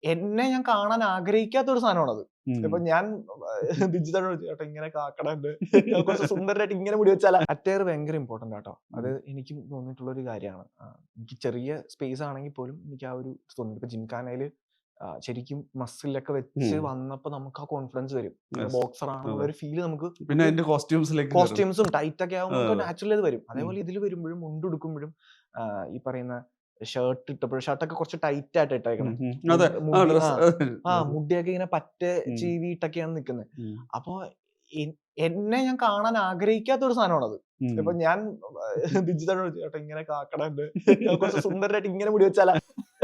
എന്നെ ഞാൻ കാണാൻ ആഗ്രഹിക്കാത്ത ഒരു സാധനമാണത്. ഉം. ഇപ്പൊ ഞാൻ ഡിജിറ്റൽ ചേട്ടാ ഇങ്ങനെ കാക്കണുണ്ട്, ഞാൻ കുറച്ച് സുന്ദരനായിട്ട് ഇങ്ങനെ മുടി വെച്ചാലാ. അറ്റയർ ഭയങ്കര ഇമ്പോർട്ടന്റ് ആട്ടോ. അത് എനിക്കും തോന്നിയിട്ടുള്ള ഒരു കാര്യമാണ്. എനിക്ക് ചെറിയ സ്പേസ് ആണെങ്കിൽ പോലും എനിക്ക് ആ ഒരു തോന്നി. ഇപ്പൊ ജിംഖാനയില് ശരിക്കും മസിലൊക്കെ വെച്ച് വന്നപ്പോ നമുക്ക് ആ കോൺഫിഡൻസ് വരും. Yes. ബോക്സർ ആണെന്നുള്ള ഒരു ഫീല് നമുക്ക് പിന്നെ അതിന്റെ കോസ്റ്റ്യൂംസിലേക്ക് കോസ്റ്റ്യൂംസും ടൈറ്റ് ഒക്കെ ആവുമ്പോൾ നമുക്ക് അതെ. നാച്ചുറലി അത് വരും. അതേപോലെ ഇതിൽ വരുമ്പോഴും മുണ്ടുടുക്കുമ്പോഴും ഈ പറയുന്ന ഷർട്ട് ഇട്ടപ്പോഴും ഷർട്ടൊക്കെ കുറച്ച് ടൈറ്റ് ആയിട്ട് ഇട്ടേക്കണേ. അതെ. മുടി ഡ്രസ് മുടിയൊക്കെ ഇങ്ങനെ പറ്റ ചീവിയിട്ടൊക്കെയാണ് നിൽക്കുന്നത്. അപ്പൊ എന്നെ ഞാൻ കാണാൻ ആഗ്രഹിക്കാത്ത ഒരു സാധനമാണത്. ഇപ്പൊ ഞാൻ ഡിജിറ്റൽ ചേട്ടാ ഇങ്ങനെ കാക്കണുണ്ട്, ഞാൻ കുറച്ച് സുന്ദരനായിട്ട് ഇങ്ങനെ മുടി വെച്ചാലാ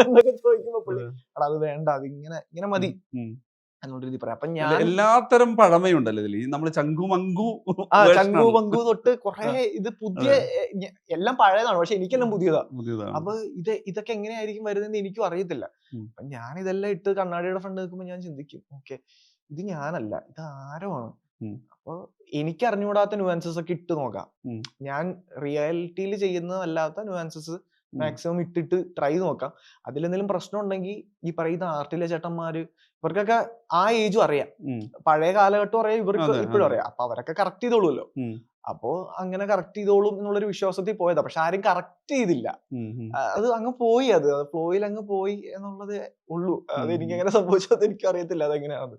എന്നൊക്കെ ചോദിക്കുമ്പോ പുള്ളി എടാ അത് വേണ്ട, അത് ഇങ്ങനെ മതി എന്നുള്ള രീതി പറയാം. അപ്പൊ ഞാൻ എല്ലാത്തരം പഴമയുണ്ടല്ലോ ഇതിൽ. നമ്മൾ ചങ്കുമങ്കു ചങ്കു പങ്കു തൊട്ട് കുറെ ഇത് പുതിയ എല്ലാം പഴയതാണ്, പക്ഷെ എനിക്കെല്ലാം പുതിയതാ. അപ്പൊ ഇതൊക്കെ എങ്ങനെയായിരിക്കും വരുന്നതെന്ന് എനിക്കും അറിയത്തില്ല. അപ്പൊ ഞാൻ ഇതെല്ലാം ഇട്ട് കണ്ണാടിയുടെ ഫ്രണ്ട് നിൽക്കുമ്പോൾ ഞാൻ ചിന്തിക്കും, ഓക്കെ ഇത് ഞാനല്ല, ഇത് ആരോ ആണ്. അപ്പൊ എനിക്ക് അറിഞ്ഞുകൂടാത്ത ന്യൂആൻസസ് ഒക്കെ ഇട്ട് നോക്കാം. ഞാൻ റിയാലിറ്റിയിൽ ചെയ്യുന്നതല്ലാത്ത ന്യൂആൻസസ് മാക്സിമം ഇട്ടിട്ട് ട്രൈ നോക്കാം. അതിലെന്തെങ്കിലും പ്രശ്നം ഉണ്ടെങ്കിൽ ഈ പറയുന്ന ആർട്ടിലെ ചേട്ടന്മാര് ഇവർക്കൊക്കെ ആ ഏജും അറിയാം, പഴയ കാലഘട്ടം അറിയാം, ഇവർക്ക് ഇപ്പോഴും അറിയാം. അപ്പൊ അവരൊക്കെ കറക്റ്റ് ചെയ്തോളൂല്ലോ. അപ്പോ അങ്ങനെ കറക്റ്റ് ചെയ്തോളും എന്നുള്ളൊരു വിശ്വാസത്തിൽ പോയതാ. പക്ഷെ ആരും കറക്റ്റ് ചെയ്തില്ല. അത് അങ്ങ് പോയി, അത് ഫ്ലോയിൽ അങ്ങ് പോയി എന്നുള്ളത് ഉള്ളൂ. അത് എനിക്ക് എങ്ങനെ സംഭവിച്ചത് എനിക്ക് അറിയത്തില്ല അതെങ്ങനെയാണെന്ന്.